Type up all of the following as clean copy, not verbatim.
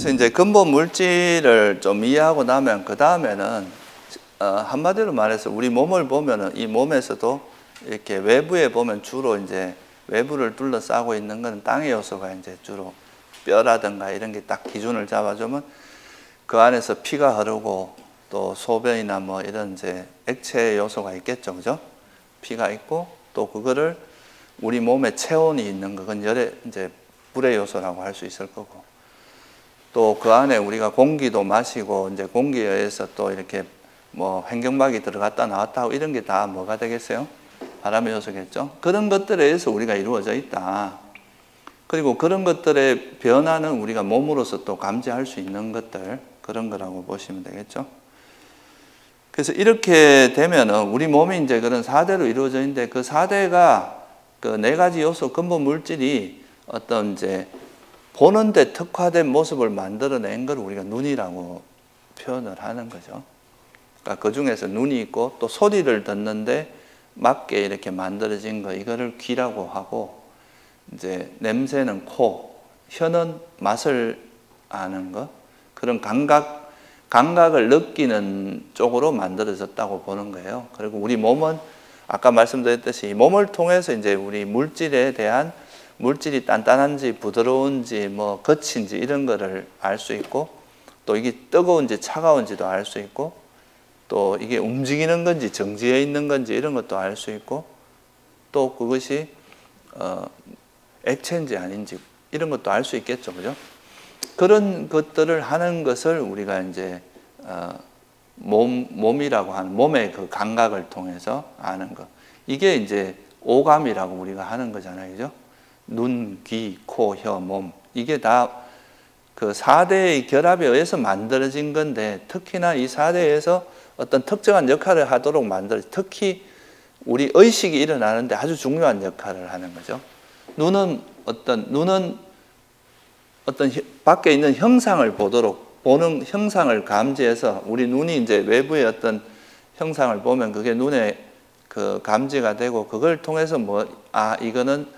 그래서 이제 근본 물질을 좀 이해하고 나면 그 다음에는 한마디로 말해서 우리 몸을 보면은 이 몸에서도 이렇게 외부에 보면 주로 이제 외부를 둘러싸고 있는 건 땅의 요소가 이제 주로 뼈라든가 이런 게 딱 기준을 잡아주면 그 안에서 피가 흐르고 또 소변이나 뭐 이런 이제 액체 요소가 있겠죠, 그죠? 피가 있고 또 그거를 우리 몸에 체온이 있는 그건 열의 이제 불의 요소라고 할 수 있을 거고 또 그 안에 우리가 공기도 마시고 이제 공기에 의해서 또 이렇게 뭐 환경막이 들어갔다 나왔다 하고 이런 게 다 뭐가 되겠어요? 바람의 요소겠죠? 그런 것들에 의해서 우리가 이루어져 있다. 그리고 그런 것들의 변화는 우리가 몸으로서 또 감지할 수 있는 것들 그런 거라고 보시면 되겠죠? 그래서 이렇게 되면은 우리 몸이 이제 그런 4대로 이루어져 있는데 그 4대가 그 4가지 요소 근본 물질이 어떤 이제 보는데 특화된 모습을 만들어낸 걸 우리가 눈이라고 표현을 하는 거죠. 그러니까 그 중에서 눈이 있고 또 소리를 듣는데 맞게 이렇게 만들어진 거 이거를 귀라고 하고 이제 냄새는 코, 혀는 맛을 아는 거 그런 감각을 느끼는 쪽으로 만들어졌다고 보는 거예요. 그리고 우리 몸은 아까 말씀드렸듯이 몸을 통해서 이제 우리 물질에 대한 물질이 단단한지 부드러운지 뭐 거친지 이런 거를 알 수 있고 또 이게 뜨거운지 차가운지도 알 수 있고 또 이게 움직이는 건지 정지해 있는 건지 이런 것도 알 수 있고 또 그것이 액체인지 아닌지 이런 것도 알 수 있겠죠, 그죠? 그런 것들을 하는 것을 우리가 이제 몸이라고 하는 몸의 그 감각을 통해서 아는 것 이게 이제 오감이라고 우리가 하는 거잖아요, 그죠? 눈, 귀, 코, 혀, 몸 이게 다 그 4대의 결합에 의해서 만들어진 건데 특히나 이 4대에서 어떤 특정한 역할을 하도록 특히 우리 의식이 일어나는데 아주 중요한 역할을 하는 거죠. 눈은 어떤 밖에 있는 형상을 보는 형상을 감지해서 우리 눈이 이제 외부의 어떤 형상을 보면 그게 눈에 그 감지가 되고 그걸 통해서 이거는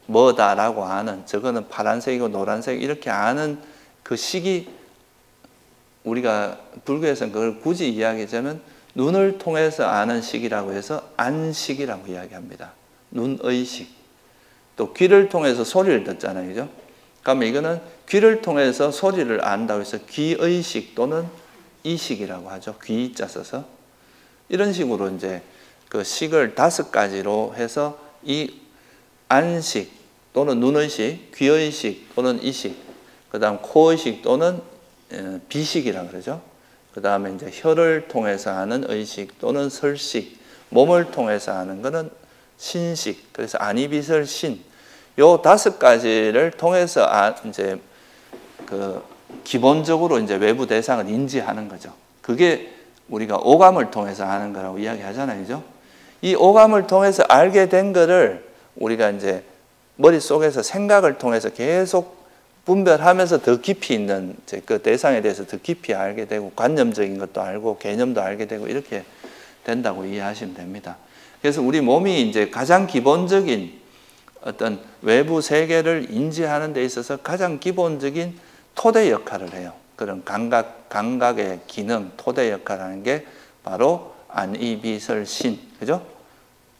뭐다라고 아는 저거는 파란색이고 노란색 이렇게 아는 그 식이 우리가 불교에서는 그걸 굳이 이야기하자면 눈을 통해서 아는 식이라고 해서 안식이라고 이야기합니다. 눈의식. 또 귀를 통해서 소리를 듣잖아요, 그죠? 그러면 이거는 귀를 통해서 소리를 안다고 해서 귀의식 또는 이식이라고 하죠. 귀자 써서. 이런 식으로 이제 그 식을 5가지로 해서 이 안식 또는 눈의식, 귀의식 또는 이식, 그 다음 코의식 또는 비식이라고 그러죠. 그 다음에 이제 혀를 통해서 하는 의식 또는 설식, 몸을 통해서 하는 거는 신식, 그래서 안이비설신. 요 5가지를 통해서 이제 그 기본적으로 이제 외부 대상을 인지하는 거죠. 그게 우리가 오감을 통해서 하는 거라고 이야기하잖아요, 그죠? 이 오감을 통해서 알게 된 거를 우리가 이제 머릿속에서 생각을 통해서 계속 분별하면서 더 깊이 있는 이제 그 대상에 대해서 더 깊이 알게 되고 관념적인 것도 알고 개념도 알게 되고 이렇게 된다고 이해하시면 됩니다. 그래서 우리 몸이 이제 가장 기본적인 어떤 외부 세계를 인지하는 데 있어서 가장 기본적인 토대 역할을 해요. 그런 감각의 기능, 토대 역할을 하는 게 바로 안이비설신, 그죠?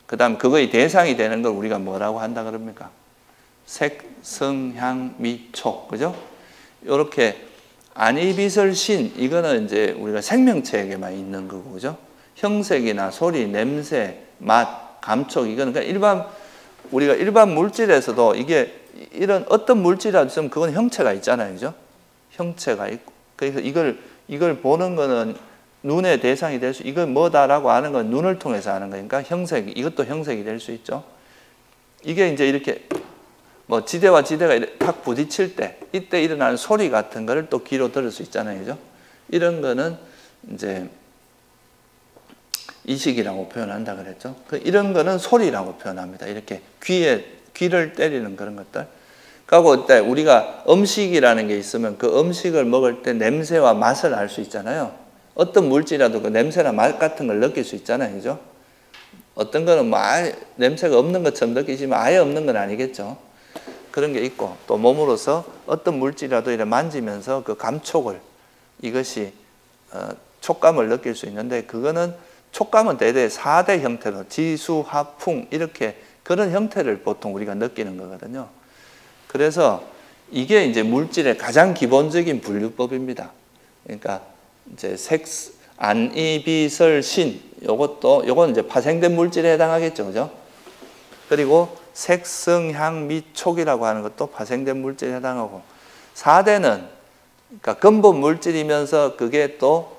그 다음 그거의 대상이 되는 걸 우리가 뭐라고 한다 그럽니까? 색, 성, 향, 미, 촉, 그죠? 이렇게 안이비설신, 이거는 이제 우리가 생명체에게만 있는 거고, 그죠? 형색이나 소리, 냄새, 맛, 감촉, 이거는 그러니까 우리가 일반 물질에서도 이게 이런 어떤 물질이라도 있으면 그건 형체가 있잖아요, 그죠? 형체가 있고. 그래서 이걸 보는 거는 눈의 대상이 될 수, 이건 뭐다라고 아는 건 눈을 통해서 아는 거니까 이것도 형색이 될 수 있죠. 이게 이제 이렇게 뭐 지대와 지대가 탁 부딪힐 때, 이때 일어나는 소리 같은 거를 또 귀로 들을 수 있잖아요, 그죠? 이런 거는 이제 이식이라고 표현한다 그랬죠. 이런 거는 소리라고 표현합니다. 이렇게 귀를 때리는 그런 것들. 그리고 우리가 음식이라는 게 있으면 그 음식을 먹을 때 냄새와 맛을 알 수 있잖아요. 어떤 물질이라도 그 냄새나 맛 같은 걸 느낄 수 있잖아요, 그죠? 어떤 거는 뭐 아예 냄새가 없는 것처럼 느끼지만 아예 없는 건 아니겠죠. 그런 게 있고, 또 몸으로서 어떤 물질이라도 이렇게 만지면서 그 감촉을, 이것이 촉감을 느낄 수 있는데, 그거는 촉감은 대대 4대 형태로 지수, 합, 풍 이렇게 그런 형태를 보통 우리가 느끼는 거거든요. 그래서 이게 이제 물질의 가장 기본적인 분류법입니다. 그러니까 이제 안이비설신, 요건 이제 파생된 물질에 해당하겠죠, 그죠? 그리고 색성, 향, 미, 촉이라고 하는 것도 파생된 물질에 해당하고, 4대는 그러니까 근본 물질이면서 그게 또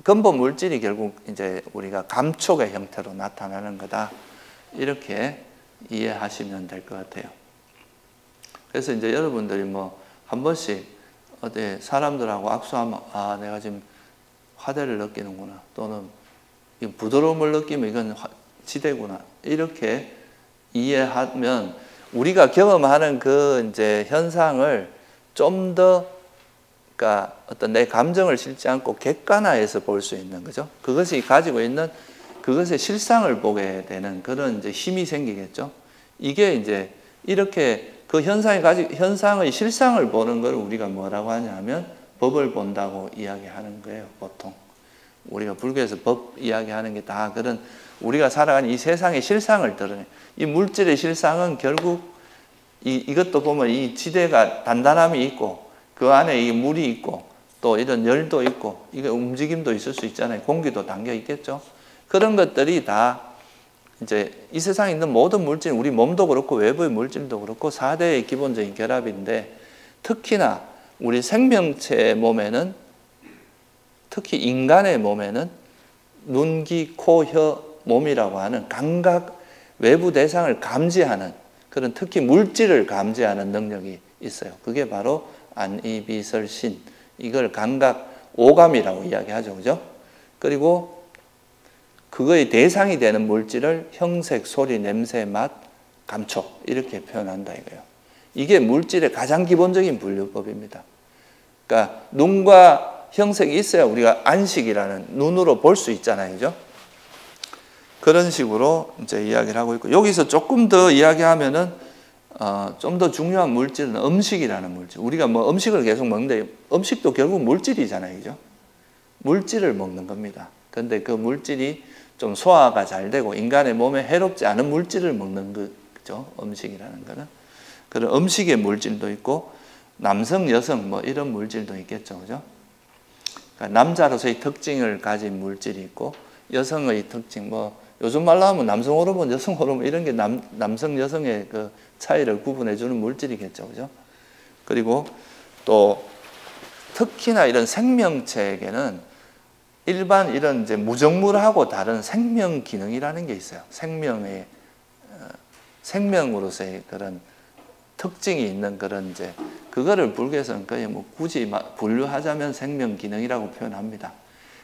근본 물질이 결국 이제 우리가 감촉의 형태로 나타나는 거다. 이렇게 이해하시면 될 것 같아요. 그래서 이제 여러분들이 뭐 한 번씩 어디 사람들하고 악수하면, 아, 내가 지금 화대를 느끼는구나, 또는 부드러움을 느끼면 이건 지대구나, 이렇게 이해하면 우리가 경험하는 그 이제 현상을 좀 더, 그러니까 어떤 내 감정을 실지 않고 객관화해서 볼 수 있는 거죠. 그것이 가지고 있는 그것의 실상을 보게 되는 그런 이제 힘이 생기겠죠. 이게 이제 이렇게 그 현상의 실상을 보는 걸 우리가 뭐라고 하냐면 법을 본다고 이야기하는 거예요, 보통. 우리가 불교에서 법 이야기하는 게 다 그런 우리가 살아가는 이 세상의 실상을 드러내. 이 물질의 실상은 결국 이것도 보면 이 지대가 단단함이 있고, 그 안에 이 물이 있고, 또 이런 열도 있고, 이게 움직임도 있을 수 있잖아요. 공기도 담겨 있겠죠. 그런 것들이 다 이제 이 세상에 있는 모든 물질, 우리 몸도 그렇고 외부의 물질도 그렇고 4대의 기본적인 결합인데, 특히나 우리 생명체의 몸에는, 특히 인간의 몸에는 눈, 귀, 코, 혀, 몸이라고 하는 감각, 외부 대상을 감지하는 그런, 특히 물질을 감지하는 능력이 있어요. 그게 바로 안이비설신, 이걸 감각 오감이라고 이야기하죠, 그죠? 그리고 그거의 대상이 되는 물질을 형색, 소리, 냄새, 맛, 감촉 이렇게 표현한다 이거예요. 이게 물질의 가장 기본적인 분류법입니다. 그러니까 눈과 형색이 있어야 우리가 안식이라는, 눈으로 볼 수 있잖아요, 그죠? 그런 식으로 이제 이야기를 하고 있고, 여기서 조금 더 이야기하면은 좀 더 중요한 물질은 음식이라는 물질. 우리가 뭐 음식을 계속 먹는데 음식도 결국 물질이잖아요, 그죠? 물질을 먹는 겁니다. 근데 그 물질이 좀 소화가 잘 되고 인간의 몸에 해롭지 않은 물질을 먹는 거죠, 음식이라는 거는. 그런 음식의 물질도 있고 남성, 여성 뭐 이런 물질도 있겠죠, 그죠? 그러니까 남자로서의 특징을 가진 물질이 있고, 여성의 특징, 뭐 요즘 말로 하면 남성 호르몬, 여성 호르몬 이런 게 남성, 여성의 그 차이를 구분해 주는 물질이겠죠, 그죠? 그리고 또 특히나 이런 생명체에게는 일반 이런 이제 무정물하고 다른 생명 기능이라는 게 있어요. 생명으로서의 그런 특징이 있는 그런 이제, 그거를 불교에서는 거의 뭐 굳이 분류하자면 생명 기능이라고 표현합니다.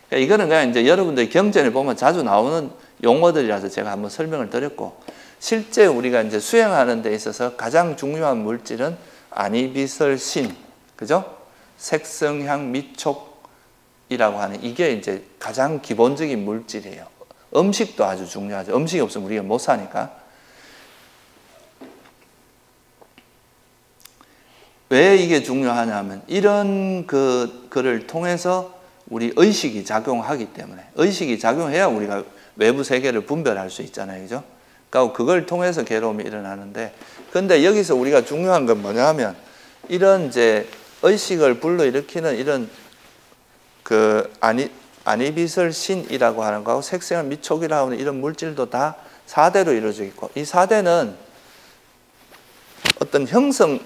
그러니까 이거는 그냥 이제 여러분들이 경전에 보면 자주 나오는 용어들이라서 제가 한번 설명을 드렸고, 실제 우리가 이제 수행하는 데 있어서 가장 중요한 물질은 안이비설신, 그죠? 색성, 향, 미촉이라고 하는 이게 이제 가장 기본적인 물질이에요. 음식도 아주 중요하죠. 음식이 없으면 우리가 못 사니까. 왜 이게 중요하냐면 이런 그를 통해서 우리 의식이 작용하기 때문에, 의식이 작용해야 우리가 외부 세계를 분별할 수 있잖아요, 그죠? 그러니까 그걸 통해서 괴로움이 일어나는데, 근데 여기서 우리가 중요한 건 뭐냐면 이런 이제 의식을 불러일으키는 이런 그 안이비설신이라고 하는 거하고 색생활 미촉이라고 하는 이런 물질도 다 4대로 이루어져 있고, 이 4대는 어떤 형성,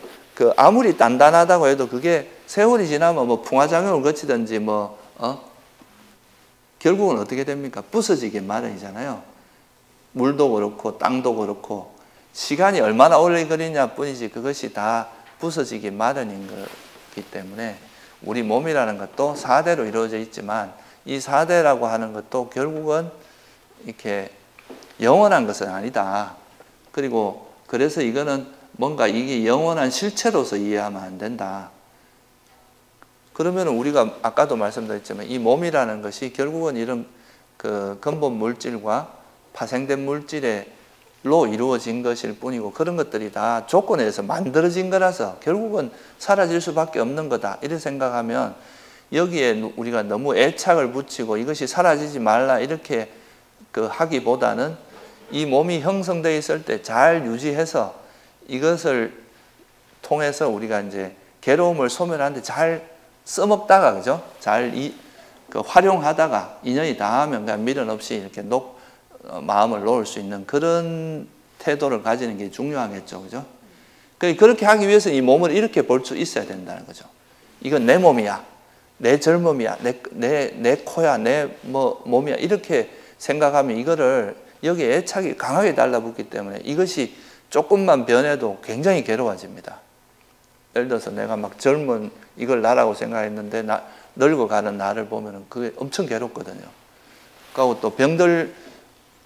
아무리 단단하다고 해도 그게 세월이 지나면 뭐 풍화작용을 거치든지 결국은 어떻게 됩니까? 부서지기 마련이잖아요. 물도 그렇고 땅도 그렇고 시간이 얼마나 오래 걸리냐 뿐이지 그것이 다 부서지기 마련인 거기 때문에 우리 몸이라는 것도 4대로 이루어져 있지만 이 4대라고 하는 것도 결국은 이렇게 영원한 것은 아니다. 그리고 그래서 이거는 뭔가 이게 영원한 실체로서 이해하면 안 된다. 그러면 우리가 아까도 말씀드렸지만 이 몸이라는 것이 결국은 이런 그 근본 물질과 파생된 물질의 이루어진 것일 뿐이고 그런 것들이 다 조건에 의해서 만들어진 거라서 결국은 사라질 수밖에 없는 거다. 이렇게 생각하면 여기에 우리가 너무 애착을 붙이고 이것이 사라지지 말라 이렇게 하기보다는 이 몸이 형성되어 있을 때 잘 유지해서 이것을 통해서 우리가 이제 괴로움을 소멸하는데 잘 써먹다가, 그죠? 잘 활용하다가 인연이 닿으면 그냥 미련 없이 이렇게 마음을 놓을 수 있는 그런 태도를 가지는 게 중요하겠죠, 그죠? 그렇게 하기 위해서 이 몸을 이렇게 볼 수 있어야 된다는 거죠. 이건 내 몸이야, 내 젊음이야, 내 코야, 내 몸이야 이렇게 생각하면 이거를 여기에 애착이 강하게 달라붙기 때문에 이것이 조금만 변해도 굉장히 괴로워집니다. 예를 들어서 내가 막 젊은 이걸 나라고 생각했는데 늙어가는 나를 보면 그게 엄청 괴롭거든요. 그리고 또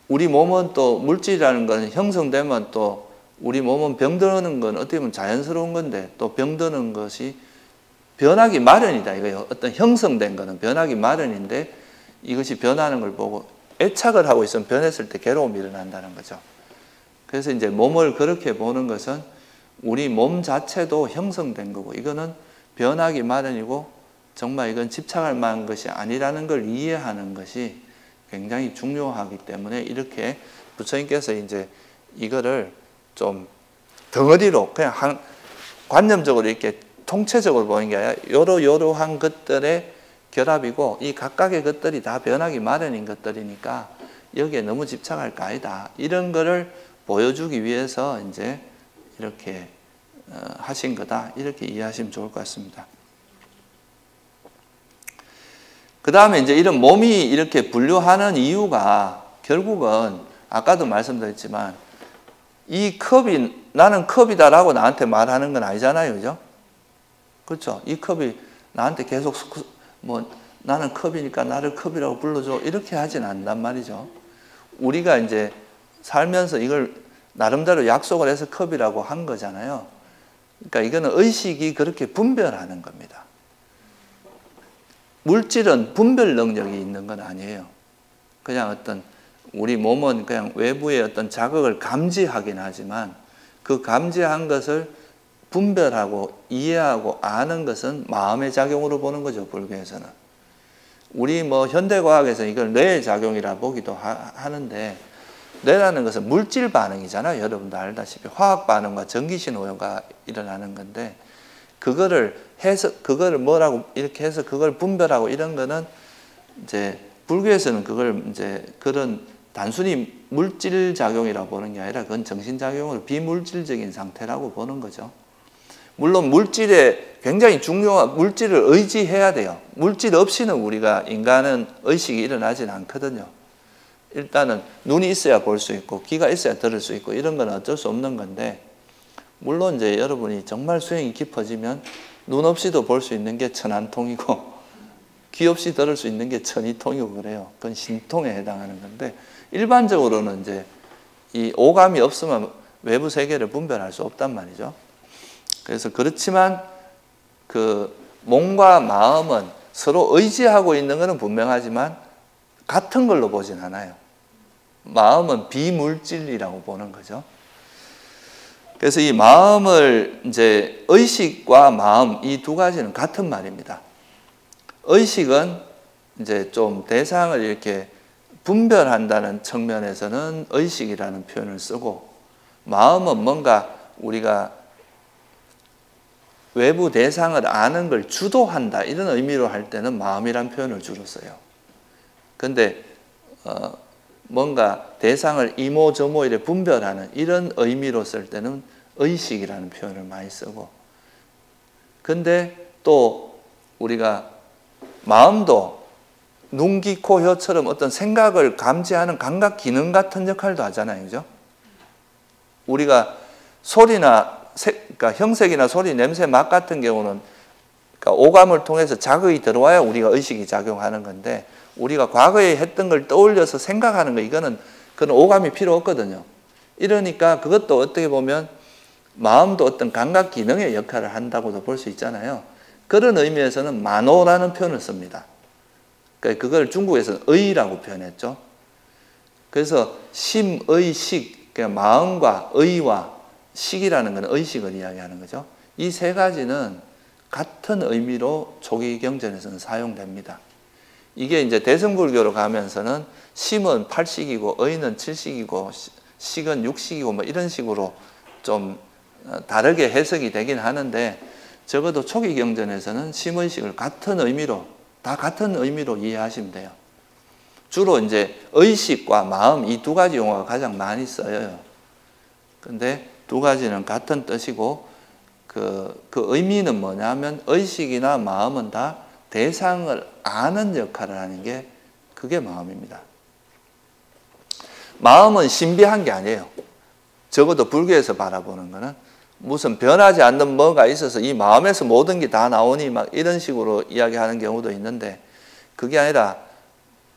우리 몸은 또 물질이라는 건 형성되면 또 우리 몸은 병드는 건 어떻게 보면 자연스러운 건데 또 병드는 것이 변하기 마련이다 이거예요. 어떤 형성된 거는 변하기 마련인데 이것이 변하는 걸 보고 애착을 하고 있으면 변했을 때 괴로움이 일어난다는 거죠. 그래서 이제 몸을 그렇게 보는 것은 우리 몸 자체도 형성된 거고 이거는 변하기 마련이고 정말 이건 집착할 만한 것이 아니라는 걸 이해하는 것이 굉장히 중요하기 때문에 이렇게 부처님께서 이제 이거를 좀 덩어리로 그냥 관념적으로 이렇게 통체적으로 보는 게 아니라 요러한 것들의 결합이고 이 각각의 것들이 다 변하기 마련인 것들이니까 여기에 너무 집착할 거 아니다. 이런 거를 보여주기 위해서 이제 이렇게 하신 거다. 이렇게 이해하시면 좋을 것 같습니다. 그 다음에 이제 이런 몸이 이렇게 분류하는 이유가 결국은 아까도 말씀드렸지만 이 컵이 나는 컵이다라고 나한테 말하는 건 아니잖아요. 그죠? 그렇죠? 이 컵이 나한테 계속 나는 컵이니까 나를 컵이라고 불러줘. 이렇게 하진 않단 말이죠. 우리가 이제 살면서 이걸 나름대로 약속을 해서 컵이라고 한 거잖아요. 그러니까 이거는 의식이 그렇게 분별하는 겁니다. 물질은 분별 능력이 있는 건 아니에요. 그냥 우리 몸은 그냥 외부의 어떤 자극을 감지하긴 하지만 그 감지한 것을 분별하고 이해하고 아는 것은 마음의 작용으로 보는 거죠, 불교에서는. 우리 현대과학에서 이걸 뇌의 작용이라 보기도 하는데 뇌라는 것은 물질 반응이잖아요. 여러분도 알다시피 화학 반응과 전기 신호가 일어나는 건데 그거를 뭐라고 이렇게 해서 그걸 분별하고 이런 거는 이제 불교에서는 그걸 이제 그런 단순히 물질 작용이라고 보는 게 아니라 그건 정신 작용으로 비물질적인 상태라고 보는 거죠. 물론 물질에 굉장히 중요한 물질을 의지해야 돼요. 물질 없이는 우리가 인간은 의식이 일어나진 않거든요. 일단은 눈이 있어야 볼 수 있고 귀가 있어야 들을 수 있고 이런 건 어쩔 수 없는 건데 물론 이제 여러분이 정말 수행이 깊어지면 눈 없이도 볼 수 있는 게 천안통이고 귀 없이 들을 수 있는 게 천이통이고 그래요. 그건 신통에 해당하는 건데 일반적으로는 이제 이 오감이 없으면 외부 세계를 분별할 수 없단 말이죠. 그래서 그렇지만 그 몸과 마음은 서로 의지하고 있는 것은 분명하지만 같은 걸로 보진 않아요. 마음은 비물질이라고 보는 거죠. 그래서 이 마음을 이제 의식과 마음 이 두 가지는 같은 말입니다. 의식은 이제 좀 대상을 이렇게 분별한다는 측면에서는 의식이라는 표현을 쓰고 마음은 뭔가 우리가 외부 대상을 아는 걸 주도한다 이런 의미로 할 때는 마음이란 표현을 주로 써요. 근데 뭔가 대상을 이모저모 이렇게 분별하는 이런 의미로 쓸 때는 의식이라는 표현을 많이 쓰고 근데 또 우리가 마음도 눈, 귀, 코, 혀처럼 어떤 생각을 감지하는 감각 기능 같은 역할도 하잖아요. 그죠? 우리가 소리나 그러니까 형색이나 소리, 냄새, 맛 같은 경우는 그러니까 오감을 통해서 자극이 들어와야 우리가 의식이 작용하는 건데 우리가 과거에 했던 걸 떠올려서 생각하는 거 이거는 그런 오감이 필요 없거든요. 이러니까 그것도 어떻게 보면 마음도 어떤 감각 기능의 역할을 한다고도 볼 수 있잖아요. 그런 의미에서는 만오라는 표현을 씁니다. 그걸 중국에서는 의라고 표현했죠. 그래서 심의식 그러니까 마음과 의와 식이라는 건 의식을 이야기하는 거죠. 이 세 가지는 같은 의미로 초기경전에서는 사용됩니다. 이게 이제 대승불교로 가면서는 심은 8식이고 의는 7식이고 식은 6식이고 뭐 이런 식으로 좀 다르게 해석이 되긴 하는데, 적어도 초기경전에서는 심의식을 같은 의미로, 다 같은 의미로 이해하시면 돼요. 주로 이제 의식과 마음 이 두 가지 용어가 가장 많이 쓰여요. 근데 두 가지는 같은 뜻이고, 그 의미는 뭐냐면 의식이나 마음은 다 대상을 아는 역할을 하는 게 그게 마음입니다. 마음은 신비한 게 아니에요. 적어도 불교에서 바라보는 거는 무슨 변하지 않는 뭐가 있어서 이 마음에서 모든 게 다 나오니 막 이런 식으로 이야기하는 경우도 있는데, 그게 아니라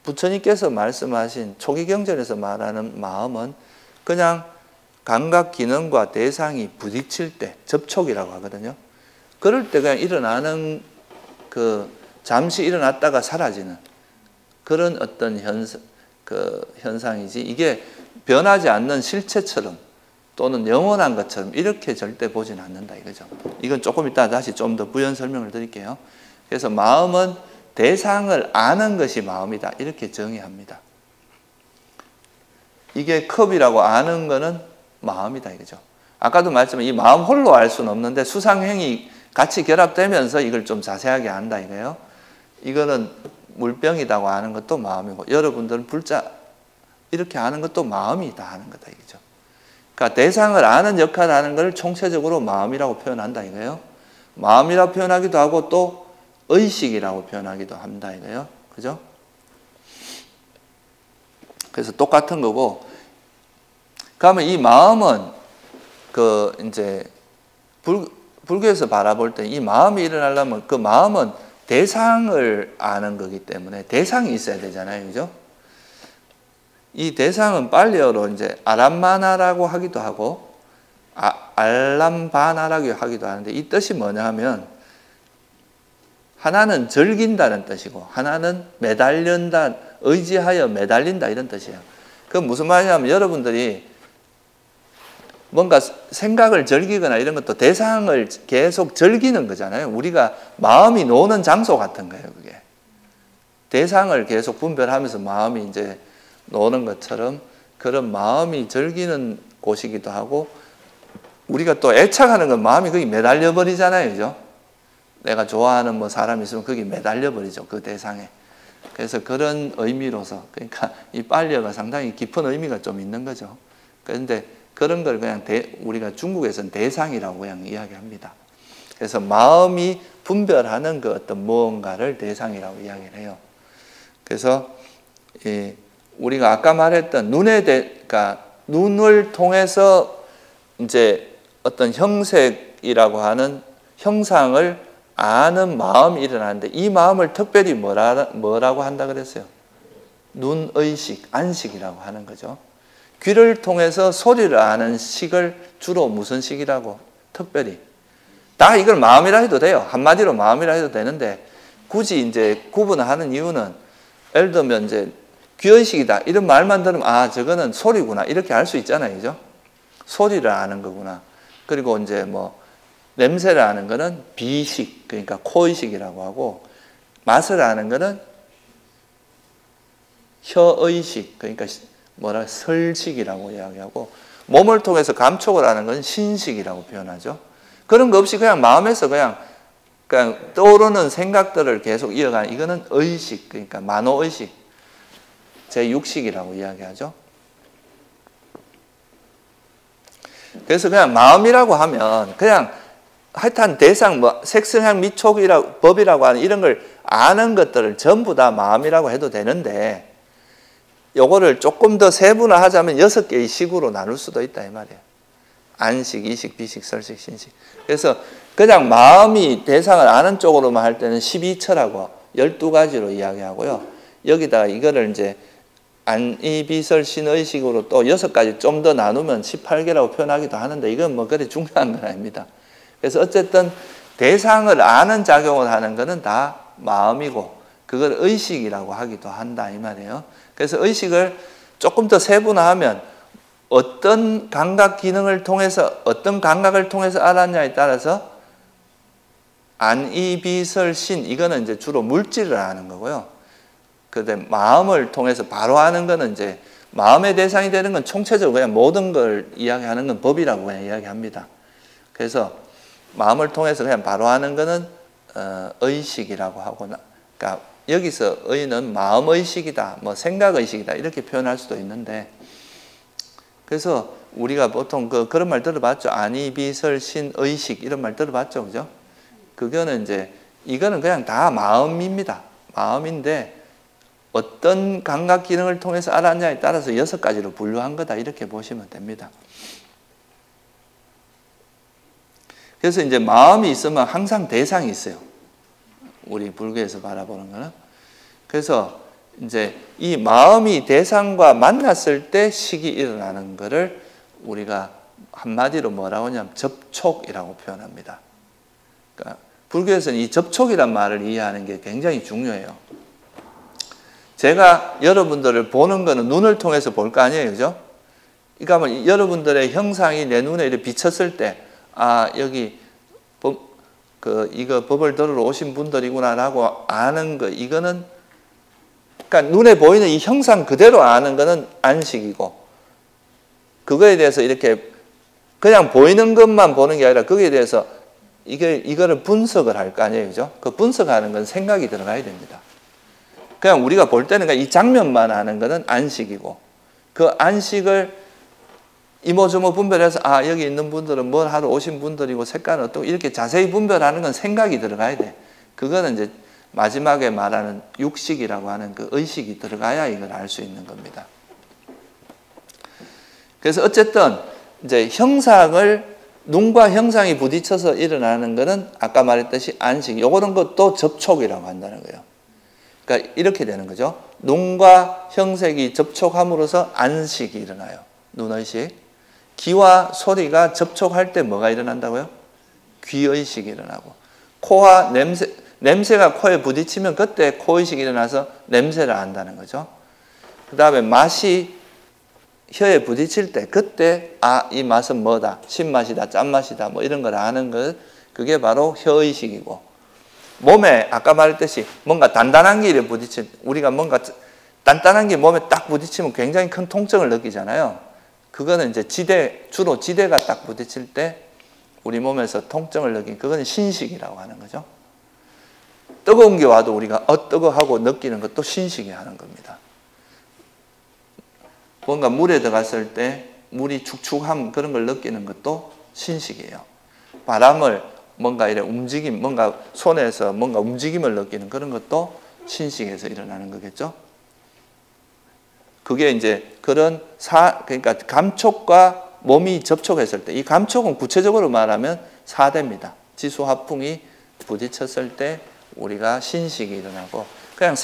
부처님께서 말씀하신 초기경전에서 말하는 마음은 그냥 감각 기능과 대상이 부딪힐 때, 접촉이라고 하거든요. 그럴 때 그냥 일어나는, 잠시 일어났다가 사라지는 그런 어떤 현상이지, 이게 변하지 않는 실체처럼 또는 영원한 것처럼 이렇게 절대 보진 않는다 이거죠. 이건 조금 이따 다시 좀 더 부연 설명을 드릴게요. 그래서 마음은 대상을 아는 것이 마음이다 이렇게 정의합니다. 이게 컵이라고 아는 거는 마음이다 이거죠. 아까도 말씀한 이 마음 홀로 알 수는 없는데 수상행이 같이 결합되면서 이걸 좀 자세하게 안다 이거예요. 이거는 물병이라고 아는 것도 마음이고, 여러분들은 불자 이렇게 아는 것도 마음이다 하는 거다 이거죠. 그러니까 대상을 아는 역할을 하는 걸 총체적으로 마음이라고 표현한다 이거예요. 마음이라고 표현하기도 하고 또 의식이라고 표현하기도 한다 이거예요. 그죠? 그래서 똑같은 거고, 그러면 이 마음은 이제 불교에서 바라볼 때 이 마음이 일어나려면 그 마음은 대상을 아는 거기 때문에 대상이 있어야 되잖아요. 그죠? 이 대상은 빨리어로 이제 아람마나라고 하기도 하고 알람바나라고 하기도 하는데, 이 뜻이 뭐냐 하면 하나는 즐긴다는 뜻이고 하나는 매달린다, 의지하여 매달린다 이런 뜻이에요. 그건 무슨 말이냐면 여러분들이 뭔가 생각을 즐기거나 이런 것도 대상을 계속 즐기는 거잖아요. 우리가 마음이 노는 장소 같은 거예요. 그게 대상을 계속 분별하면서 마음이 이제 노는 것처럼 그런 마음이 즐기는 곳이기도 하고, 우리가 또 애착하는 건 마음이 거기 매달려 버리잖아요. 그죠? 내가 좋아하는 뭐 사람이 있으면 거기 매달려 버리죠. 그 대상에. 그래서 그런 의미로서, 그러니까 이 빨려가 상당히 깊은 의미가 좀 있는 거죠. 그런데 그런 걸 그냥 우리가 중국에서는 대상이라고 그냥 이야기합니다. 그래서 마음이 분별하는 그 어떤 무언가를 대상이라고 이야기를 해요. 그래서 우리가 아까 말했던 그러니까 눈을 통해서 이제 어떤 형색이라고 하는 형상을 아는 마음이 일어나는데, 이 마음을 특별히 뭐라고 한다 그랬어요? 눈의식, 안식이라고 하는 거죠. 귀를 통해서 소리를 아는 식을 주로 무슨 식이라고? 특별히. 다 이걸 마음이라 해도 돼요. 한마디로 마음이라 해도 되는데, 굳이 이제 구분을 하는 이유는, 예를 들면 이제 귀의식이다 이런 말만 들으면 아 저거는 소리구나 이렇게 알 수 있잖아요. 그죠? 소리를 아는 거구나. 그리고 이제 뭐 냄새를 아는 거는 비식, 그러니까 코의식이라고 하고, 맛을 아는 거는 혀의식, 그러니까 설식이라고 이야기하고, 몸을 통해서 감촉을 하는 건 신식이라고 표현하죠. 그런 거 없이 그냥 마음에서 그냥 떠오르는 생각들을 계속 이어가는, 이거는 의식, 그러니까 만호의식, 제6식이라고 이야기하죠. 그래서 그냥 마음이라고 하면 그냥 하여튼 대상, 뭐 색성향 미촉이라고 법이라고 하는 이런 걸 아는 것들을 전부 다 마음이라고 해도 되는데, 요거를 조금 더 세분화하자면 6개의 식으로 나눌 수도 있다 이 말이에요. 안식, 이식, 비식, 설식, 신식. 그래서 그냥 마음이 대상을 아는 쪽으로만 할 때는 12처라고 12가지로 이야기하고요. 여기다가 이거를 이제 안이비설 신의식으로 또 6가지 좀 더 나누면 18개라고 표현하기도 하는데, 이건 뭐 그리 중요한 건 아닙니다. 그래서 어쨌든 대상을 아는 작용을 하는 것은 다 마음이고, 그걸 의식이라고 하기도 한다 이 말이에요. 그래서 의식을 조금 더 세분화하면 어떤 감각 기능을 통해서 어떤 감각을 통해서 알았냐에 따라서 안, 이, 비, 설, 신 이거는 이제 주로 물질을 아는 거고요. 그다음 마음을 통해서 바로 아는 거는 이제 마음의 대상이 되는 건 총체적으로 그냥 모든 걸 이야기하는 건 법이라고 그냥 이야기합니다. 그래서 마음을 통해서 그냥 바로 아는 거는 의식이라고 하고, 그러니까 여기서 의는 마음의식이다, 뭐 생각의식이다 이렇게 표현할 수도 있는데, 그래서 우리가 보통 그런 말 들어봤죠. 아니, 비, 설, 신, 의식 이런 말 들어봤죠, 그죠? 그거는 이제 이거는 그냥 다 마음입니다. 마음인데 어떤 감각 기능을 통해서 알았냐에 따라서 6가지로 분류한 거다 이렇게 보시면 됩니다. 그래서 이제 마음이 있으면 항상 대상이 있어요. 우리 불교에서 바라보는 거는. 그래서 이제 이 마음이 대상과 만났을 때 식이 일어나는 거를 우리가 한마디로 뭐라고 하냐면 접촉이라고 표현합니다. 그러니까 불교에서는 이 접촉이란 말을 이해하는 게 굉장히 중요해요. 제가 여러분들을 보는 거는 눈을 통해서 볼 거 아니에요, 그죠? 그러니까 여러분들의 형상이 내 눈에 이렇게 비쳤을 때, 아, 여기 이거 법을 들으러 오신 분들이구나라고 아는 거, 이거는 그러니까 눈에 보이는 이 형상 그대로 아는 거는 안식이고, 그거에 대해서 이렇게 그냥 보이는 것만 보는 게 아니라 거기에 대해서 이거를 분석을 할 거 아니에요, 그죠? 그 분석하는 건 생각이 들어가야 됩니다. 그냥 우리가 볼 때는 이 장면만 아는 거는 안식이고, 그 안식을 이모저모 분별해서 아, 여기 있는 분들은 뭘 하러 오신 분들이고 색깔은 어떻고 이렇게 자세히 분별하는 건 생각이 들어가야 돼. 그거는 이제 마지막에 말하는 육식이라고 하는 그 의식이 들어가야 이걸 알 수 있는 겁니다. 그래서 어쨌든 이제 형상을 눈과 형상이 부딪혀서 일어나는 거는 아까 말했듯이 안식, 요거는 것도 접촉이라고 한다는 거예요. 그러니까 이렇게 되는 거죠. 눈과 형색이 접촉함으로써 안식이 일어나요. 눈의식. 귀와 소리가 접촉할 때 뭐가 일어난다고요? 귀의식이 일어나고, 코와 냄새가 코에 부딪히면 그때 코의식이 일어나서 냄새를 안다는 거죠. 그 다음에 맛이 혀에 부딪힐 때 그때 아, 이 맛은 뭐다, 신맛이다, 짠맛이다 뭐 이런 걸 아는 것, 그게 바로 혀의식이고, 몸에 아까 말했듯이 뭔가 단단한 게 이렇게 부딪힌, 우리가 뭔가 단단한 게 몸에 딱 부딪히면 굉장히 큰 통증을 느끼잖아요. 그거는 이제 주로 지대가 딱 부딪힐 때 우리 몸에서 통증을 느낀, 그건 신식이라고 하는 거죠. 뜨거운 게 와도 우리가 뜨거워하고 느끼는 것도 신식이 하는 겁니다. 뭔가 물에 들어갔을 때 물이 축축함 그런 걸 느끼는 것도 신식이에요. 바람을 뭔가 이래 움직임, 뭔가 손에서 뭔가 움직임을 느끼는 그런 것도 신식에서 일어나는 거겠죠. 그게 이제 그런 그러니까 감촉과 몸이 접촉했을 때, 이 감촉은 구체적으로 말하면 4대입니다. 지수화풍이 부딪혔을 때 우리가 신식이 일어나고, 그냥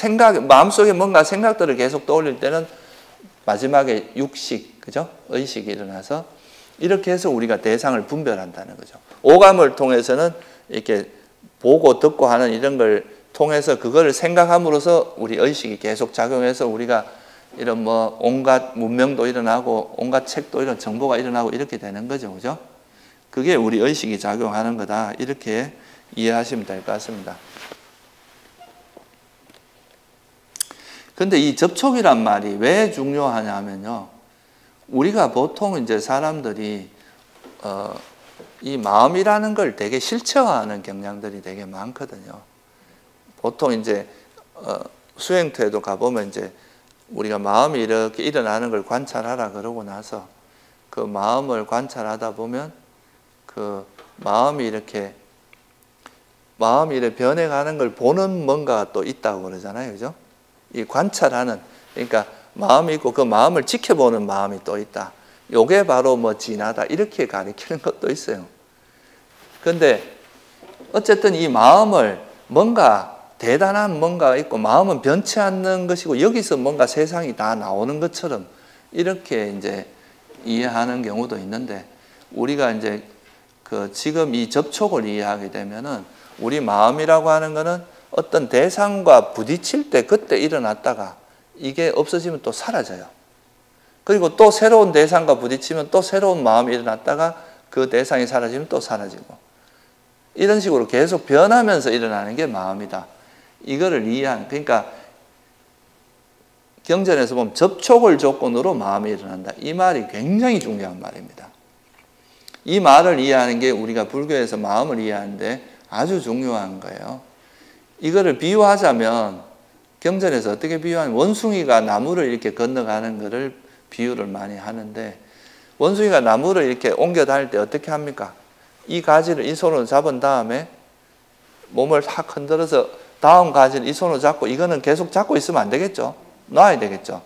마음속에 뭔가 생각들을 계속 떠올릴 때는 마지막에 육식, 그죠? 의식이 일어나서 이렇게 해서 우리가 대상을 분별한다는 거죠. 오감을 통해서는 이렇게 보고 듣고 하는 이런 걸 통해서 그거를 생각함으로써 우리 의식이 계속 작용해서 우리가 이런 뭐 온갖 문명도 일어나고 온갖 책도 이런 정보가 일어나고 이렇게 되는 거죠, 그죠? 그게 우리 의식이 작용하는 거다, 이렇게 이해하시면 될 것 같습니다. 근데 이 접촉이란 말이 왜 중요하냐면요, 우리가 보통 이제 사람들이 이 마음이라는 걸 되게 실체화하는 경향들이 되게 많거든요. 보통 이제 수행터에도 가보면 이제 우리가 마음이 이렇게 일어나는 걸 관찰하라 그러고 나서 그 마음을 관찰하다 보면 그 마음이 이렇게 변해가는 걸 보는 뭔가 또 있다고 그러잖아요, 그죠? 이 관찰하는, 그러니까 마음이 있고 그 마음을 지켜보는 마음이 또 있다. 요게 바로 뭐 진하다, 이렇게 가리키는 것도 있어요. 근데 어쨌든 이 마음을 뭔가 대단한 뭔가가 있고 마음은 변치 않는 것이고 여기서 뭔가 세상이 다 나오는 것처럼 이렇게 이제 이해하는 경우도 있는데, 우리가 이제 지금 이 접촉을 이해하게 되면은 우리 마음이라고 하는 거는 어떤 대상과 부딪힐 때 그때 일어났다가 이게 없어지면 또 사라져요. 그리고 또 새로운 대상과 부딪히면 또 새로운 마음이 일어났다가 그 대상이 사라지면 또 사라지고, 이런 식으로 계속 변하면서 일어나는 게 마음이다. 이거를 그러니까 경전에서 보면 접촉을 조건으로 마음이 일어난다. 이 말이 굉장히 중요한 말입니다. 이 말을 이해하는 게 우리가 불교에서 마음을 이해하는데 아주 중요한 거예요. 이거를 비유하자면 경전에서 어떻게 비유하면 원숭이가 나무를 이렇게 건너가는 거를 비유를 많이 하는데, 원숭이가 나무를 이렇게 옮겨 다닐 때 어떻게 합니까? 이 가지를 이 손으로 잡은 다음에 몸을 확 흔들어서 다음 가지를 이 손으로 잡고, 이거는 계속 잡고 있으면 안 되겠죠? 놔야 되겠죠?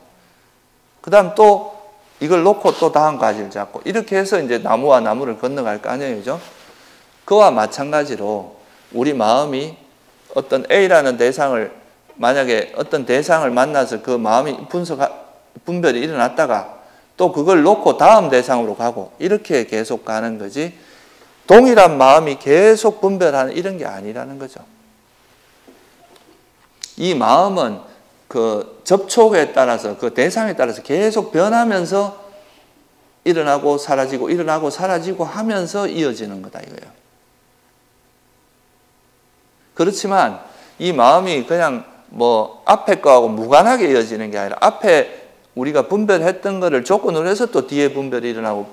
그 다음 또 이걸 놓고 또 다음 가지를 잡고, 이렇게 해서 이제 나무와 나무를 건너갈 거 아니에요, 그죠? 그와 마찬가지로 우리 마음이 어떤 A라는 대상을, 만약에 어떤 대상을 만나서 그 마음이 분별이 일어났다가 또 그걸 놓고 다음 대상으로 가고, 이렇게 계속 가는 거지, 동일한 마음이 계속 분별하는 이런 게 아니라는 거죠. 이 마음은 그 접촉에 따라서, 그 대상에 따라서 계속 변하면서 일어나고 사라지고 일어나고 사라지고 하면서 이어지는 거다 이거예요. 그렇지만 이 마음이 그냥 뭐 앞에 거하고 무관하게 이어지는 게 아니라, 앞에 우리가 분별했던 거를 조건으로 해서 또 뒤에 분별이 일어나고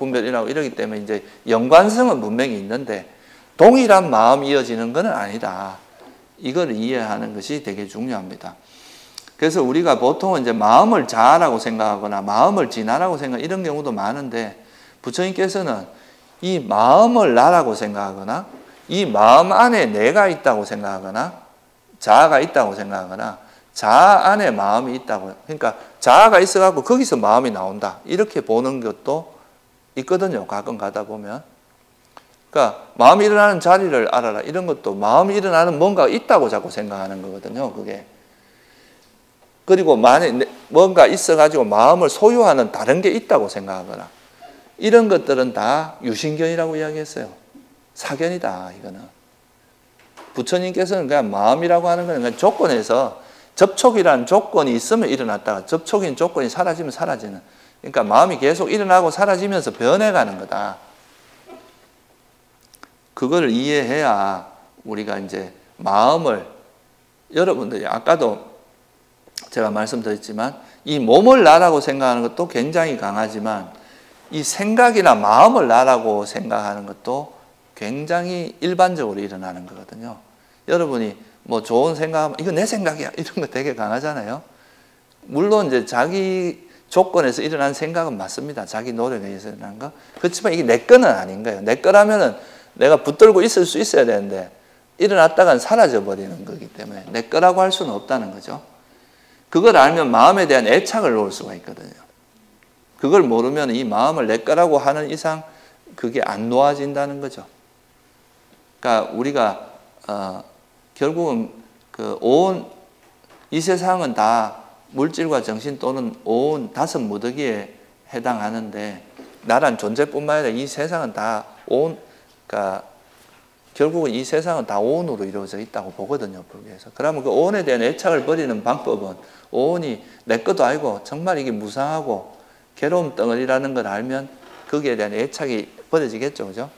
이러기 때문에 이제 연관성은 분명히 있는데 동일한 마음이 이어지는 건 아니다. 이걸 이해하는 것이 되게 중요합니다. 그래서 우리가 보통은 이제 마음을 자라고 생각하거나 마음을 진하라고 생각, 이런 경우도 많은데, 부처님께서는 이 마음을 나라고 생각하거나 이 마음 안에 내가 있다고 생각하거나 자아가 있다고 생각하거나 자아 안에 마음이 있다고, 그러니까 자아가 있어갖고 거기서 마음이 나온다, 이렇게 보는 것도 있거든요. 가끔 가다 보면. 그러니까 마음이 일어나는 자리를 알아라, 이런 것도 마음이 일어나는 뭔가가 있다고 자꾸 생각하는 거거든요, 그게. 그리고 만약 뭔가 있어가지고 마음을 소유하는 다른 게 있다고 생각하거나, 이런 것들은 다 유신견이라고 이야기했어요. 사견이다, 이거는. 부처님께서는 그냥 마음이라고 하는 건 그냥 조건에서, 접촉이라는 조건이 있으면 일어났다가 접촉인 조건이 사라지면 사라지는, 그러니까 마음이 계속 일어나고 사라지면서 변해가는 거다. 그걸 이해해야 우리가 이제 마음을, 여러분들이 아까도 제가 말씀드렸지만 이 몸을 나라고 생각하는 것도 굉장히 강하지만 이 생각이나 마음을 나라고 생각하는 것도 굉장히 일반적으로 일어나는 거거든요. 여러분이 뭐 좋은 생각하면 이거 내 생각이야, 이런 거 되게 강하잖아요. 물론 이제 자기 조건에서 일어난 생각은 맞습니다. 자기 노력에 의해서 일어난 거. 그렇지만 이게 내 거는 아닌 거예요. 내 거라면은 내가 붙들고 있을 수 있어야 되는데 일어났다간 사라져 버리는 거기 때문에 내 거라고 할 수는 없다는 거죠. 그걸 알면 마음에 대한 애착을 놓을 수가 있거든요. 그걸 모르면 이 마음을 내 거라고 하는 이상 그게 안 놓아진다는 거죠. 그러니까 우리가 결국은 이 세상은 다 물질과 정신 또는 온 다섯 무더기에 해당하는데, 나란 존재뿐만 아니라 이 세상은 다 그러니까 결국은 이 세상은 다 오온으로 이루어져 있다고 보거든요, 불교에서. 그러면 그 오온에 대한 애착을 버리는 방법은, 오온이 내 것도 아니고 정말 이게 무상하고 괴로움 덩어리라는 걸 알면 거기에 대한 애착이 버려지겠죠, 그죠?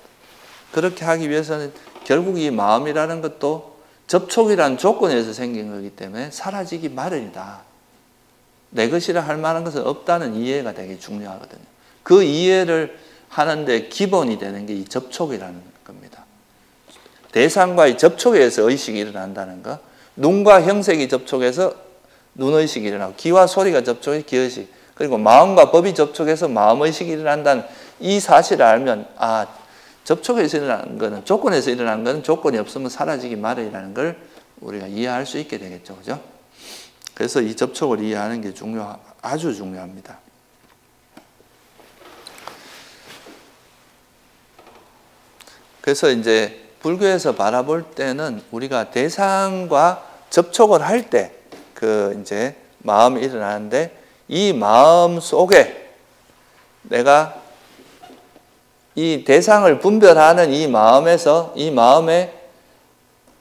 그렇게 하기 위해서는 결국 이 마음이라는 것도 접촉이라는 조건에서 생긴 거기 때문에 사라지기 마련이다. 내 것이라 할 만한 것은 없다는 이해가 되게 중요하거든요. 그 이해를 하는데 기본이 되는 게 이 접촉이라는 겁니다. 대상과의 접촉에 의해서 의식이 일어난다는 거, 눈과 형색이 접촉해서 눈의식이 일어나고, 귀와 소리가 접촉해서 귀의식, 그리고 마음과 법이 접촉해서 마음의식이 일어난다는 이 사실을 알면, 접촉에서 일어나는 거는, 조건에서 일어나는 거는 조건이 없으면 사라지기 마련이라는 걸 우리가 이해할 수 있게 되겠죠, 그죠? 그래서 이 접촉을 이해하는 게 아주 중요합니다. 그래서 이제 불교에서 바라볼 때는 우리가 대상과 접촉을 할 때 이제 마음이 일어나는데, 이 마음 속에 내가 이 대상을 분별하는 이 마음에서, 이 마음에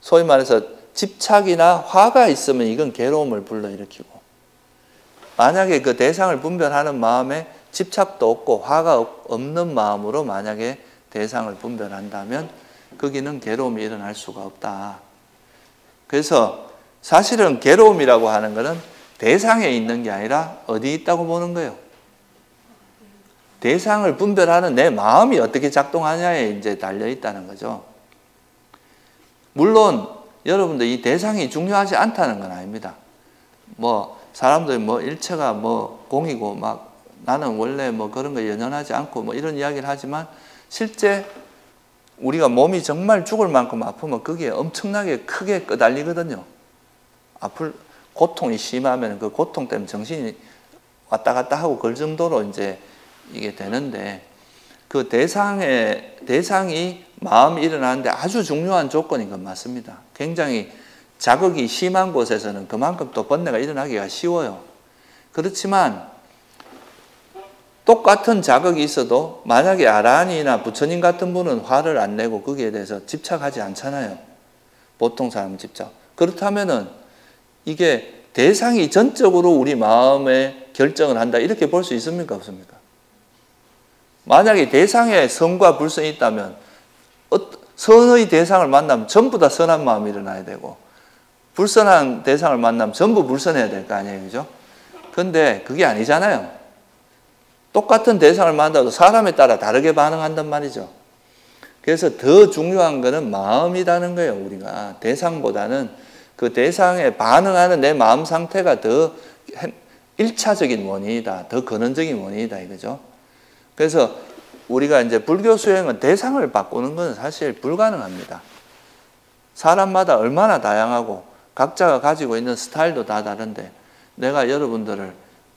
소위 말해서 집착이나 화가 있으면 이건 괴로움을 불러일으키고, 만약에 그 대상을 분별하는 마음에 집착도 없고 화가 없는 마음으로 만약에 대상을 분별한다면 거기는 괴로움이 일어날 수가 없다. 그래서 사실은 괴로움이라고 하는 것은 대상에 있는 게 아니라 어디 있다고 보는 거예요. 대상을 분별하는 내 마음이 어떻게 작동하냐에 이제 달려 있다는 거죠. 물론 여러분들 이 대상이 중요하지 않다는 건 아닙니다. 뭐 사람들이 뭐 일체가 뭐 공이고 막 나는 원래 뭐 그런 거 연연하지 않고 뭐 이런 이야기를 하지만 실제 우리가 몸이 정말 죽을 만큼 아프면 거기에 엄청나게 크게 끄달리거든요. 고통이 심하면 그 고통 때문에 정신이 왔다 갔다 하고 그럴 정도로 이제 이게 되는데 그 대상이 마음이 일어나는데 아주 중요한 조건인 건 맞습니다. 굉장히 자극이 심한 곳에서는 그만큼 또 번뇌가 일어나기가 쉬워요. 그렇지만 똑같은 자극이 있어도 만약에 아라한이나 부처님 같은 분은 화를 안 내고 거기에 대해서 집착하지 않잖아요. 보통 사람은 집착. 그렇다면은 이게 대상이 전적으로 우리 마음에 결정을 한다 이렇게 볼 수 있습니까? 없습니까? 만약에 대상에 선과 불선이 있다면 선의 대상을 만나면 전부 다 선한 마음이 일어나야 되고 불선한 대상을 만나면 전부 불선해야 될 거 아니에요. 그죠? 근데 그게 아니잖아요. 똑같은 대상을 만나도 사람에 따라 다르게 반응한단 말이죠. 그래서 더 중요한 거는 마음이라는 거예요. 우리가 대상보다는 그 대상에 반응하는 내 마음 상태가 더 1차적인 원인이다. 더 근원적인 원인이다. 이거죠. 그래서 우리가 이제 불교 수행은 대상을 바꾸는 건 사실 불가능합니다. 사람마다 얼마나 다양하고 각자가 가지고 있는 스타일도 다 다른데 내가 여러분들을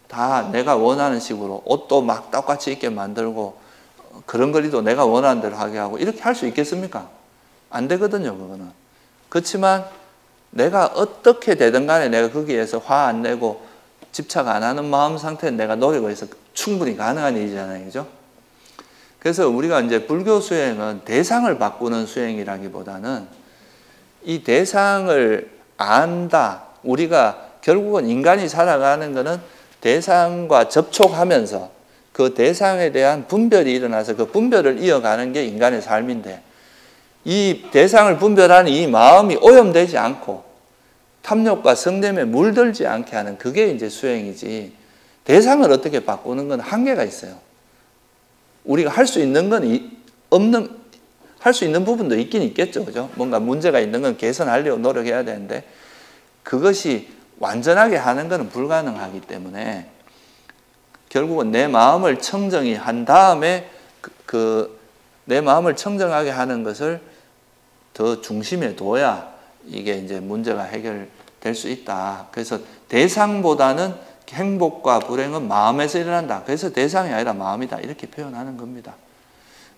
다 내가 원하는 식으로 옷도 막 똑같이 입게 만들고 그런거리도 내가 원하는 대로 하게 하고 이렇게 할 수 있겠습니까? 안 되거든요. 그거는. 그렇지만 내가 어떻게 되든 간에 내가 거기에서 화 안 내고 집착 안 하는 마음 상태는 내가 노력을 해서 충분히 가능한 일이잖아요. 그죠? 그래서 우리가 이제 불교 수행은 대상을 바꾸는 수행이라기보다는 이 대상을 안다. 우리가 결국은 인간이 살아가는 것은 대상과 접촉하면서 그 대상에 대한 분별이 일어나서 그 분별을 이어가는 게 인간의 삶인데 이 대상을 분별하는 이 마음이 오염되지 않고 탐욕과 성냄에 물들지 않게 하는 그게 이제 수행이지 대상을 어떻게 바꾸는 건 한계가 있어요. 우리가 할 수 있는 건 할 수 있는 부분도 있긴 있겠죠. 그죠? 뭔가 문제가 있는 건 개선하려고 노력해야 되는데 그것이 완전하게 하는 것은 불가능하기 때문에 결국은 내 마음을 청정히 한 다음에 내 마음을 청정하게 하는 것을 더 중심에 둬야 이게 이제 문제가 해결될 수 있다. 그래서 대상보다는 행복과 불행은 마음에서 일어난다. 그래서 대상이 아니라 마음이다. 이렇게 표현하는 겁니다.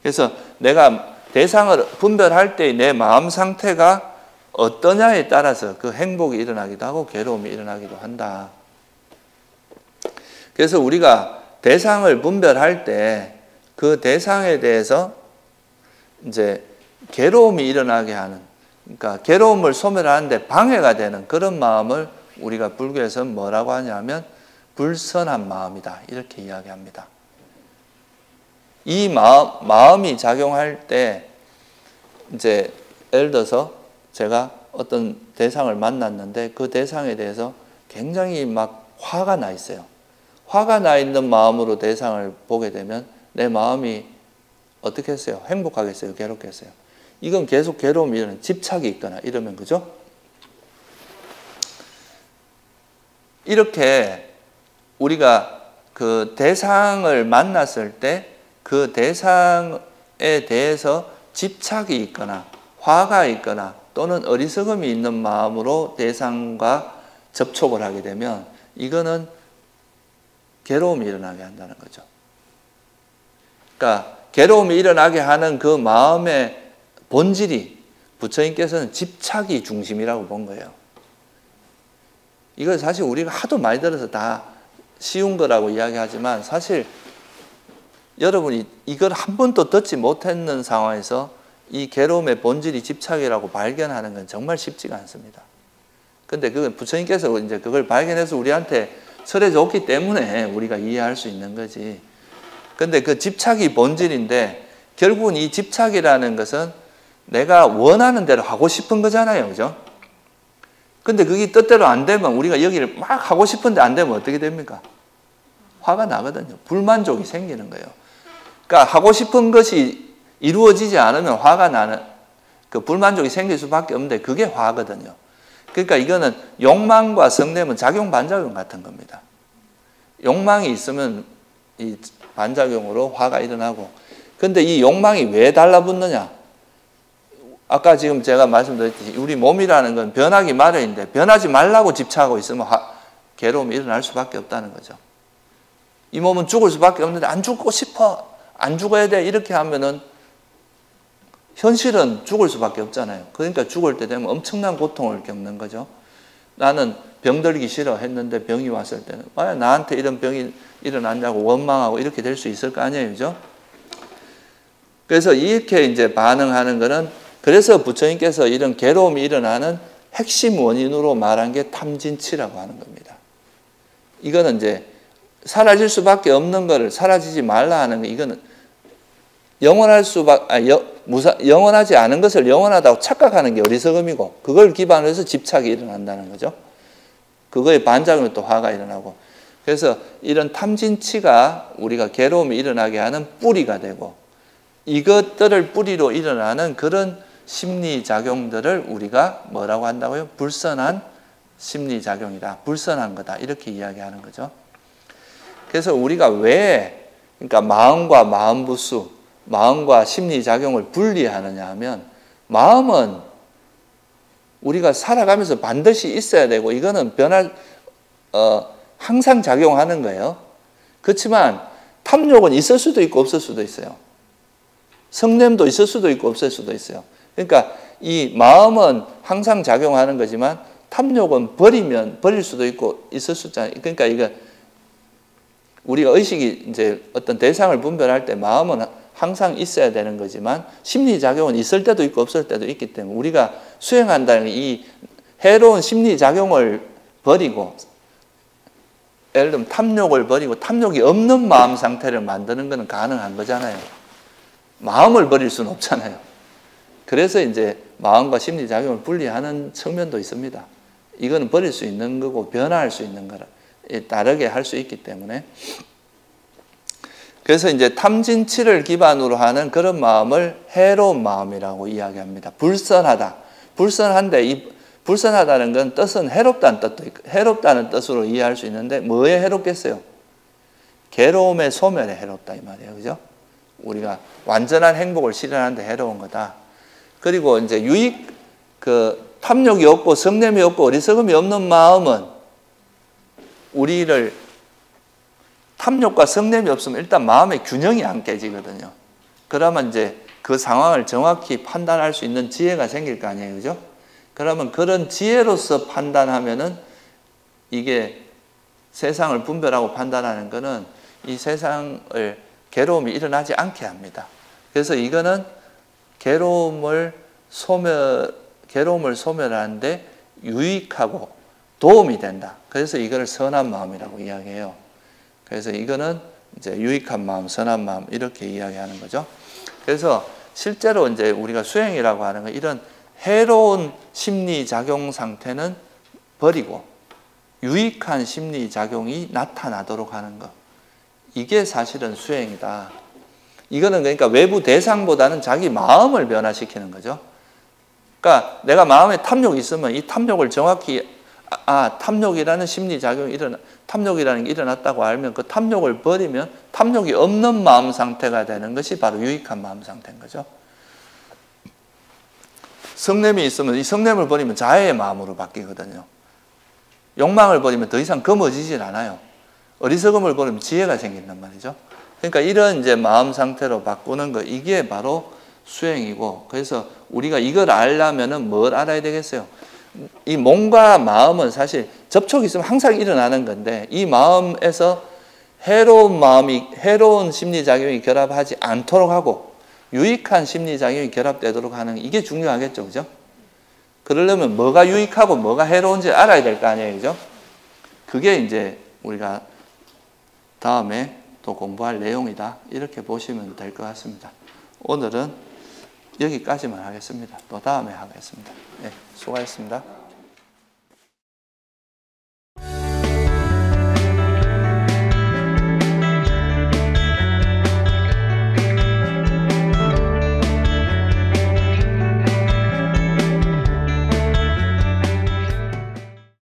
그래서 내가 대상을 분별할 때 내 마음 상태가 어떠냐에 따라서 그 행복이 일어나기도 하고 괴로움이 일어나기도 한다. 그래서 우리가 대상을 분별할 때 그 대상에 대해서 이제 괴로움이 일어나게 하는, 그러니까 괴로움을 소멸하는데 방해가 되는 그런 마음을 우리가 불교에서는 뭐라고 하냐면 불선한 마음이다. 이렇게 이야기합니다. 이 마음이 작용할 때 이제 예를 들어서 제가 어떤 대상을 만났는데 그 대상에 대해서 굉장히 막 화가 나 있어요. 화가 나 있는 마음으로 대상을 보게 되면 내 마음이 어떻게 했어요? 행복하겠어요? 괴롭겠어요? 이건 계속 괴로움이 일어나는 집착이 있거나 이러면 그죠? 이렇게 우리가 그 대상을 만났을 때 그 대상에 대해서 집착이 있거나 화가 있거나 또는 어리석음이 있는 마음으로 대상과 접촉을 하게 되면 이거는 괴로움이 일어나게 한다는 거죠. 그러니까 괴로움이 일어나게 하는 그 마음의 본질이 부처님께서는 집착이 중심이라고 본 거예요. 이걸 사실 우리가 하도 많이 들어서 다 쉬운 거라고 이야기하지만 사실 여러분이 이걸 한 번도 듣지 못했는 상황에서 이 괴로움의 본질이 집착이라고 발견하는 건 정말 쉽지가 않습니다. 근데 그건 부처님께서 이제 그걸 발견해서 우리한테 설해 줬기 때문에 우리가 이해할 수 있는 거지. 근데 그 집착이 본질인데 결국은 이 집착이라는 것은 내가 원하는 대로 하고 싶은 거잖아요. 그죠? 근데 그게 뜻대로 안 되면 우리가 여기를 막 하고 싶은데 안 되면 어떻게 됩니까? 화가 나거든요. 불만족이 생기는 거예요. 그러니까 하고 싶은 것이 이루어지지 않으면 화가 나는 그 불만족이 생길 수밖에 없는데 그게 화거든요. 그러니까 이거는 욕망과 성냄은 작용 반작용 같은 겁니다. 욕망이 있으면 이 반작용으로 화가 일어나고, 근데 이 욕망이 왜 달라붙느냐? 아까 지금 제가 말씀드렸듯이 우리 몸이라는 건 변하기 마련인데 변하지 말라고 집착하고 있으면 괴로움이 일어날 수밖에 없다는 거죠. 이 몸은 죽을 수밖에 없는데 안 죽고 싶어, 안 죽어야 돼 이렇게 하면은 현실은 죽을 수밖에 없잖아요. 그러니까 죽을 때 되면 엄청난 고통을 겪는 거죠. 나는 병들기 싫어 했는데 병이 왔을 때는 왜 나한테 이런 병이 일어났냐고 원망하고 이렇게 될 수 있을 거 아니에요. 그죠? 그래서 이렇게 이제 반응하는 거는, 그래서 부처님께서 이런 괴로움이 일어나는 핵심 원인으로 말한 게 탐진치라고 하는 겁니다. 이거는 이제 사라질 수밖에 없는 거를 사라지지 말라 하는 거, 이거는 영원하지 않은 것을 영원하다고 착각하는 게 어리석음이고, 그걸 기반으로 해서 집착이 일어난다는 거죠. 그거에 반작용이 또 화가 일어나고, 그래서 이런 탐진치가 우리가 괴로움이 일어나게 하는 뿌리가 되고, 이것들을 뿌리로 일어나는 그런 심리작용들을 우리가 뭐라고 한다고요? 불선한 심리작용이다. 불선한 거다. 이렇게 이야기하는 거죠. 그래서 우리가 왜, 그러니까 마음과 마음부수, 마음과 심리작용을 분리하느냐 하면, 마음은 우리가 살아가면서 반드시 있어야 되고, 이거는 항상 작용하는 거예요. 그렇지만 탐욕은 있을 수도 있고 없을 수도 있어요. 성냄도 있을 수도 있고 없을 수도 있어요. 그러니까 이 마음은 항상 작용하는 거지만 탐욕은 버릴 수도 있고 있을 수 있잖아요. 그러니까 이거 우리가 의식이 이제 어떤 대상을 분별할 때 마음은 항상 있어야 되는 거지만 심리작용은 있을 때도 있고 없을 때도 있기 때문에 우리가 수행한다는 이 해로운 심리작용을 버리고, 예를 들면 탐욕을 버리고 탐욕이 없는 마음 상태를 만드는 것은 가능한 거잖아요. 마음을 버릴 수는 없잖아요. 그래서 이제 마음과 심리작용을 분리하는 측면도 있습니다. 이거는 버릴 수 있는 거고 변화할 수 있는 거라 다르게 할 수 있기 때문에. 그래서 이제 탐진치를 기반으로 하는 그런 마음을 해로운 마음이라고 이야기합니다. 불선하다. 불선한데 이 불선하다는 건 뜻은 해롭다는 뜻도 있고, 해롭다는 뜻으로 이해할 수 있는데 뭐에 해롭겠어요? 괴로움의 소멸에 해롭다 이 말이에요. 그죠? 우리가 완전한 행복을 실현하는데 해로운 거다. 그리고 이제 탐욕이 없고 성냄이 없고 어리석음이 없는 마음은 우리를 탐욕과 성냄이 없으면 일단 마음의 균형이 안 깨지거든요. 그러면 이제 그 상황을 정확히 판단할 수 있는 지혜가 생길 거 아니에요. 그죠? 그러면 그런 지혜로서 판단하면은 이게 세상을 분별하고 판단하는 거는 이 세상을 괴로움이 일어나지 않게 합니다. 그래서 이거는 괴로움을 소멸하는데 유익하고 도움이 된다. 그래서 이거를 선한 마음이라고 이야기해요. 그래서 이거는 이제 유익한 마음, 선한 마음 이렇게 이야기하는 거죠. 그래서 실제로 이제 우리가 수행이라고 하는 건 이런 해로운 심리작용 상태는 버리고 유익한 심리작용이 나타나도록 하는 것. 이게 사실은 수행이다. 이거는 그러니까 외부 대상보다는 자기 마음을 변화시키는 거죠. 그러니까 내가 마음에 탐욕이 있으면 이 탐욕을 정확히 탐욕이라는 심리작용이 탐욕이라는 게 일어났다고 알면 그 탐욕을 버리면 탐욕이 없는 마음 상태가 되는 것이 바로 유익한 마음 상태인 거죠. 성냄이 있으면 이 성냄을 버리면 자애의 마음으로 바뀌거든요. 욕망을 버리면 더 이상 검어지질 않아요. 어리석음을 버리면 지혜가 생긴단 말이죠. 그러니까 이런 이제 마음 상태로 바꾸는 거, 이게 바로 수행이고, 그래서 우리가 이걸 알려면은 뭘 알아야 되겠어요? 이 몸과 마음은 사실 접촉이 있으면 항상 일어나는 건데, 이 마음에서 해로운 심리작용이 결합하지 않도록 하고, 유익한 심리작용이 결합되도록 하는 이게 중요하겠죠. 그죠? 그러려면 뭐가 유익하고 뭐가 해로운지 알아야 될 거 아니에요. 그죠? 그게 이제 우리가 다음에 또 공부할 내용이다. 이렇게 보시면 될 것 같습니다. 오늘은 여기까지만 하겠습니다. 또 다음에 하겠습니다. 네, 수고하셨습니다.